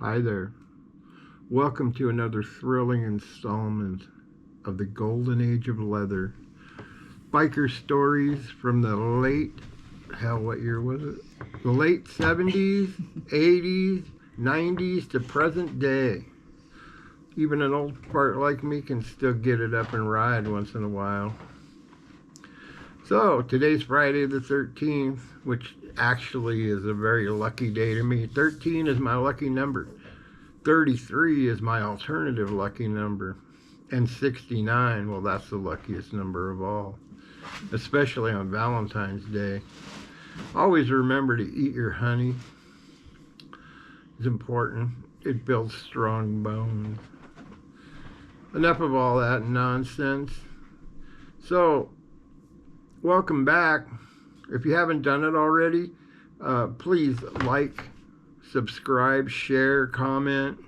Hi there. Welcome to another thrilling installment of the Golden Age of Leather. Biker stories from the what year was it? The late 70s, 80s, 90s to present day. Even an old fart like me can still get it up and ride once in a while. So, today's Friday the 13th, which actually is a very lucky day to me. 13 is my lucky number. 33 is my alternative lucky number. And 69, well, that's the luckiest number of all, especially on Valentine's Day. Always remember to eat your honey. It's important. It builds strong bones. Enough of all that nonsense. So, welcome back. If you haven't done it already, please like, subscribe, share, comment,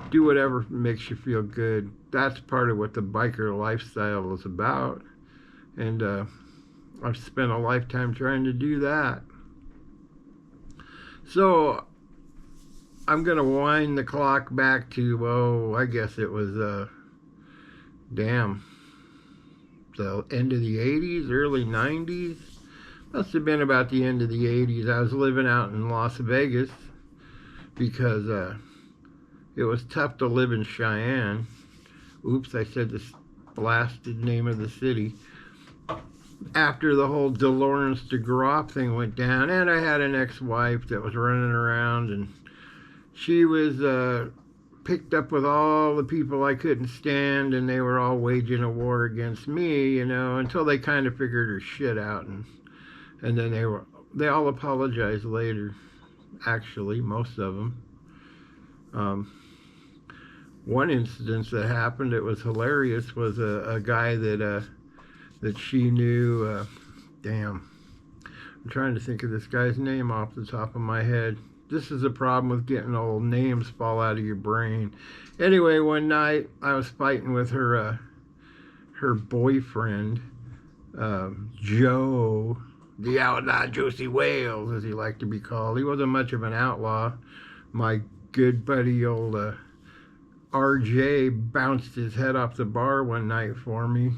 do whatever makes you feel good. That's part of what the biker lifestyle is about. And I've spent a lifetime trying to do that. So I'm going to wind the clock back to, I guess it was, the end of the 80s, early 90s. Must have been about the end of the 80s. I was living out in Las Vegas because it was tough to live in Cheyenne. Oops, I said the blasted name of the city. After the whole DeLawrence DeGroff thing went down, and I had an ex-wife that was running around, and she was picked up with all the people I couldn't stand, and they were all waging a war against me, until they kind of figured her shit out, and then they all apologized later. Actually, most of them. One incident that happened, it was hilarious, was a guy that she knew. I'm trying to think of this guy's name off the top of my head. This is a problem with getting old. Names fall out of your brain. Anyway, one night I was fighting with her boyfriend, Joe, the outlaw Josie Wales, as he liked to be called. He wasn't much of an outlaw. My good buddy, old RJ, bounced his head off the bar one night for me,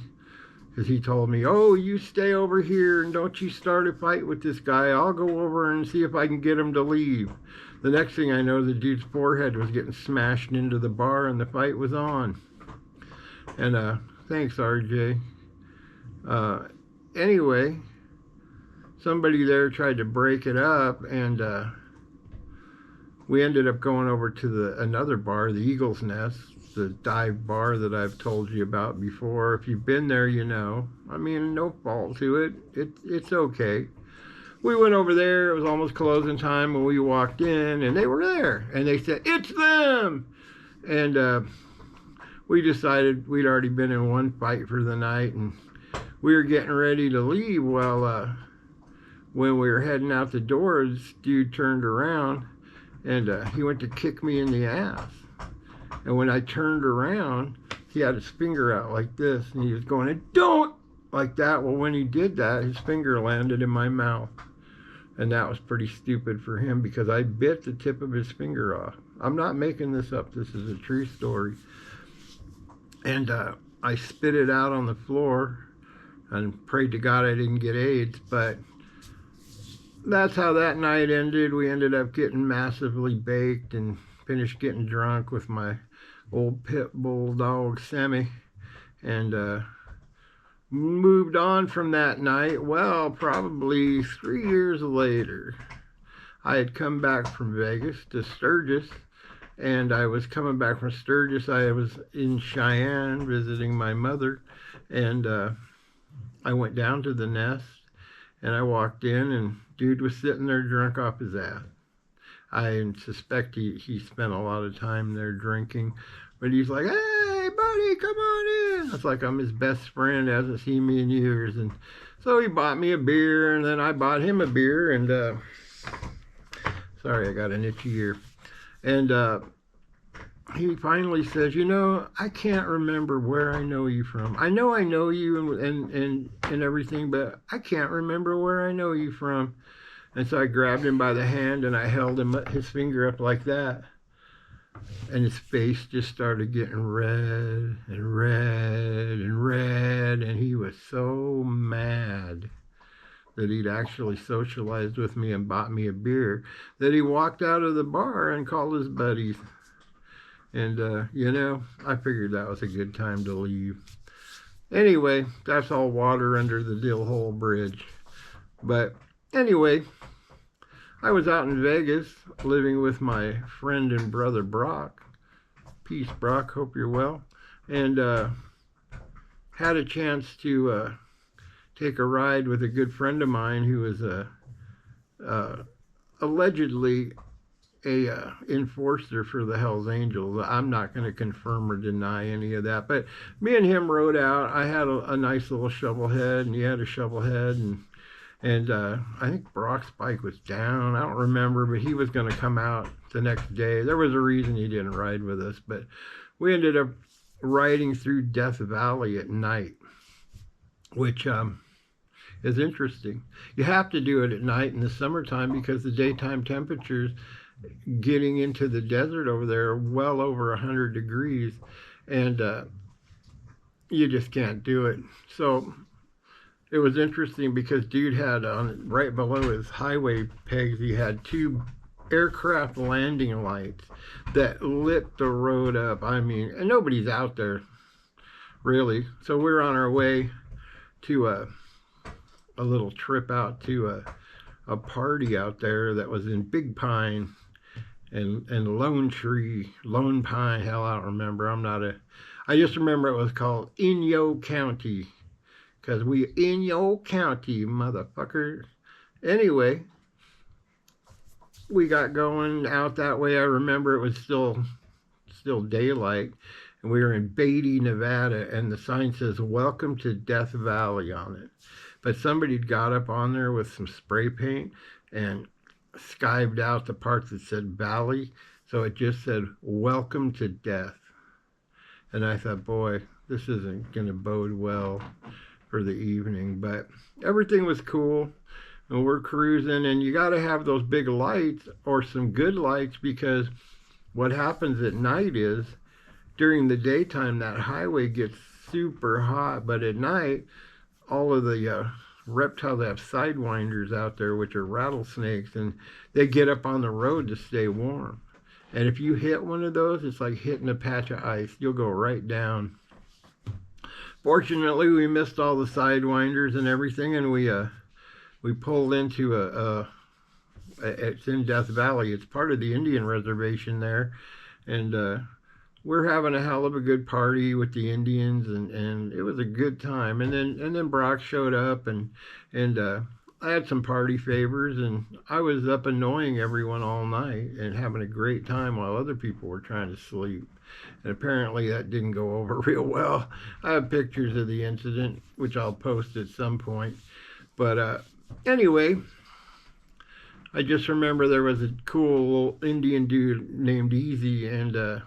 because he told me, "Oh, you stay over here and don't you start a fight with this guy. I'll go over and see if I can get him to leave." The next thing I know, the dude's forehead was getting smashed into the bar and the fight was on. And thanks, RJ. Anyway, somebody there tried to break it up, and we ended up going over to another bar, the Eagle's Nest, the dive bar that I've told you about before. If you've been there, you know. I mean, no fault to it. It's okay. We went over there. It was almost closing time when we walked in, and they were there. And they said, "It's them!" And we decided we'd already been in one fight for the night, and we were getting ready to leave. Well, when we were heading out the door, this dude turned around, and he went to kick me in the ass. And when I turned around, he had his finger out like this, and he was going, "Don't!" like that. Well, when he did that, his finger landed in my mouth. And that was pretty stupid for him, because I bit the tip of his finger off. I'm not making this up. This is a true story. And I spit it out on the floor and prayed to God I didn't get AIDS. But that's how that night ended. We ended up getting massively baked and finished getting drunk with my old pit bull dog, Sammy. And moved on from that night. Well, probably 3 years later, I had come back from Vegas to Sturgis, and I was coming back from Sturgis. I was in Cheyenne visiting my mother, and I went down to the Nest, and I walked in, and dude was sitting there drunk off his ass. I suspect he spent a lot of time there drinking, but he's like, "Hey, buddy, come on in." It's like I'm his best friend, hasn't seen me in years. And so he bought me a beer, and then I bought him a beer, and sorry, I got an itchy ear. And he finally says, "I can't remember where I know you from. I know you and everything, but I can't remember where I know you from." And so I grabbed him by the hand and I held his finger up like that. and his face just started getting red and red and red, and he was so mad that he'd actually socialized with me and bought me a beer that he walked out of the bar and called his buddies. And, I figured that was a good time to leave. Anyway, that's all water under the Dill Hole Bridge. But anyway, I was out in Vegas living with my friend and brother Brock. Peace, Brock. Hope you're well. And had a chance to take a ride with a good friend of mine who was allegedly a enforcer for the Hells Angels. I'm not going to confirm or deny any of that, but me and him rode out. I had a nice little shovel head, and he had a shovel head, and I think Brock's bike was down. I don't remember, but he was going to come out the next day. There was a reason he didn't ride with us, but we ended up riding through Death Valley at night, which is interesting. You have to do it at night in the summertime because the daytime temperatures getting into the desert over there are well over 100 degrees, and you just can't do it. So it was interesting because dude had on right below his highway pegs, he had two aircraft landing lights that lit the road up. I mean, and nobody's out there really. So we're on our way to a little trip out to a party out there that was in Big Pine and Lone Tree, Lone Pine. Hell, I don't remember. I just remember it was called Inyo County. Because we in your county, motherfucker. Anyway, we got going out that way. I remember it was still daylight. And we were in Beatty, Nevada. And the sign says, "Welcome to Death Valley" on it. But somebody got up on there with some spray paint and skived out the parts that said Valley. So it just said, "Welcome to Death." And I thought, boy, this isn't going to bode well for the evening, but everything was cool, and we're cruising, and you got to have those big lights or some good lights, because what happens at night is during the daytime that highway gets super hot, but at night all of the reptiles have sidewinders out there, which are rattlesnakes, and they get up on the road to stay warm. And if you hit one of those, it's like hitting a patch of ice. You'll go right down. Fortunately, we missed all the sidewinders and everything, and we pulled into it's in Death Valley. It's part of the Indian reservation there, and we're having a hell of a good party with the Indians, and it was a good time. And then Brock showed up, and I had some party favors, and I was up annoying everyone all night and having a great time while other people were trying to sleep. And apparently that didn't go over real well. I have pictures of the incident, which I'll post at some point. But anyway, I just remember there was a cool little Indian dude named Easy, and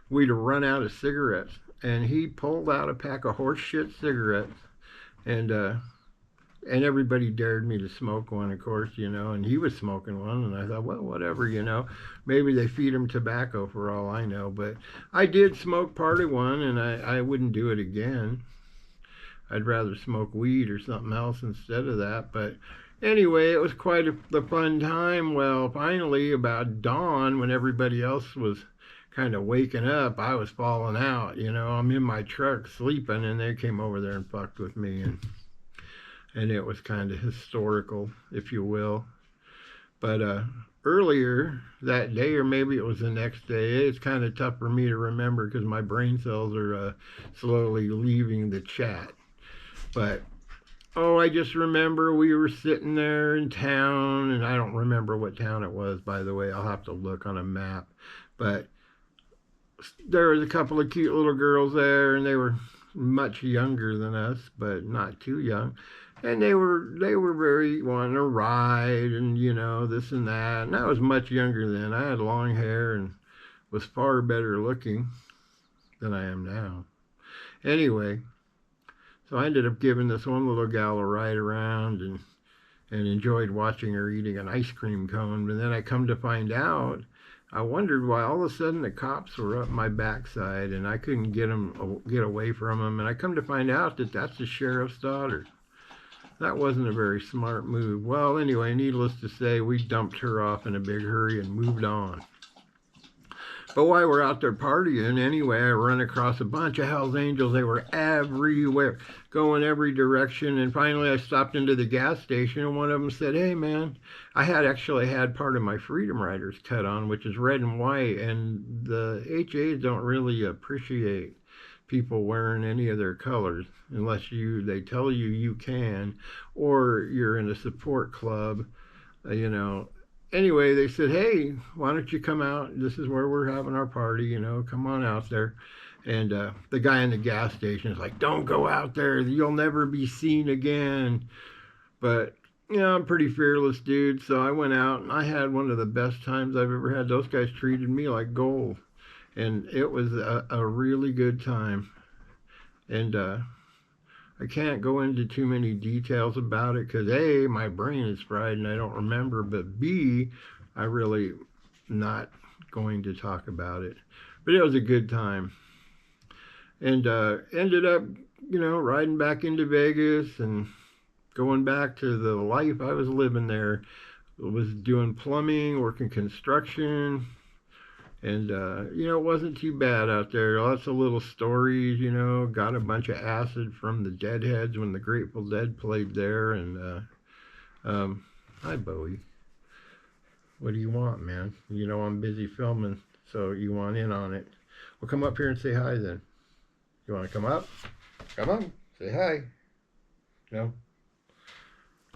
we'd run out of cigarettes. And he pulled out a pack of horse shit cigarettes, and everybody dared me to smoke one, of course, and he was smoking one, and I thought, well, whatever, maybe they feed him tobacco for all I know. But I did smoke part of one, and I wouldn't do it again. I'd rather smoke weed or something else instead of that. But anyway, it was quite a fun time. Well, finally, about dawn, when everybody else was kind of waking up, I was falling out. I'm in my truck sleeping, and they came over there and fucked with me, and it was kind of historical, if you will. But earlier that day, or maybe it was the next day, it's kind of tough for me to remember because my brain cells are slowly leaving the chat. But I just remember we were sitting there in town, and I don't remember what town it was, by the way. I'll have to look on a map. But there was a couple of cute little girls there, and they were much younger than us, but not too young. And they were very wanting to ride, and this and that. And I was much younger then. I had long hair and was far better looking than I am now. Anyway, so I ended up giving this one little gal a ride around, and enjoyed watching her eating an ice cream cone. But then I come to find out I wondered why all of a sudden the cops were up my backside and I couldn't get away from them. And I come to find out that that's the sheriff's daughter. That wasn't a very smart move. Well, anyway, needless to say, we dumped her off in a big hurry and moved on. But while we're out there partying, anyway, I run across a bunch of Hell's Angels. They were everywhere, going every direction. And finally, I stopped into the gas station, and one of them said, "Hey, man, I had actually had part of my Freedom Riders cut on, which is red and white, and the HAs don't really appreciate people wearing any of their colors unless they tell you you can, or you're in a support club, you know." Anyway, they said, "Hey, why don't you come out? This is where we're having our party, come on out there." And the guy in the gas station is like, "Don't go out there. You'll never be seen again." But, I'm a pretty fearless dude. So I went out and I had one of the best times I've ever had. Those guys treated me like gold. And it was a really good time. And I can't go into too many details about it because A, my brain is fried and I don't remember, but B, I really not going to talk about it. But it was a good time. And ended up, riding back into Vegas and going back to the life I was living there. I was doing plumbing, working construction, and, it wasn't too bad out there. Lots of little stories, got a bunch of acid from the Deadheads when the Grateful Dead played there. And, hi, Bowie. What do you want, man? I'm busy filming, so you want in on it. Well, come up here and say hi then. You want to come up? Come on, say hi. No?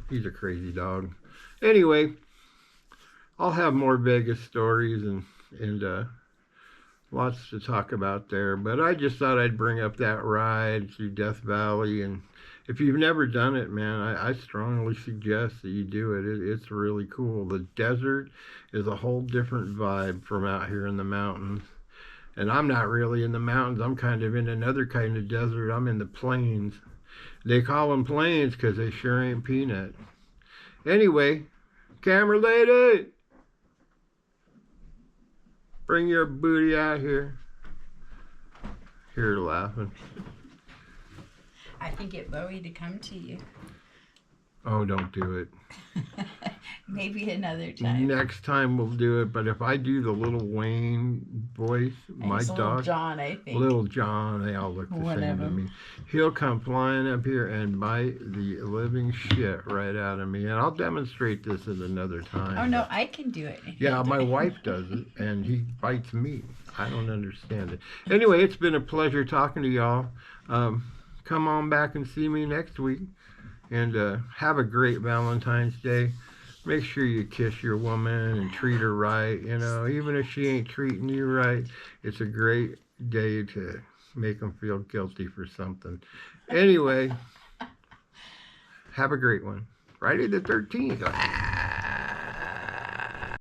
He's a crazy dog. Anyway, I'll have more Vegas stories and lots to talk about there. But I just thought I'd bring up that ride through Death Valley. And if you've never done it, man, I strongly suggest that you do it. It's really cool. The desert is a whole different vibe from out here in the mountains. And I'm not really in the mountains. I'm kind of in another kind of desert. I'm in the plains. They call them plains because they sure ain't peanut. Anyway, camera lady, bring your booty out here. Here laughing. I can get Bowie to come to you. Oh, don't do it. Maybe another time. Next time we'll do it. But if I do the little Wayne voice, my dog, Little John, I think. Little John, they all look the same to me. He'll come flying up here and bite the living shit right out of me. And I'll demonstrate this at another time. Oh, no, I can do it. Yeah, my wife does it, and he bites me. I don't understand it. Anyway, it's been a pleasure talking to y'all. Come on back and see me next week. And have a great Valentine's Day. Make sure you kiss your woman and treat her right. Even if she ain't treating you right, it's a great day to make them feel guilty for something. Anyway, have a great one. Friday the 13th.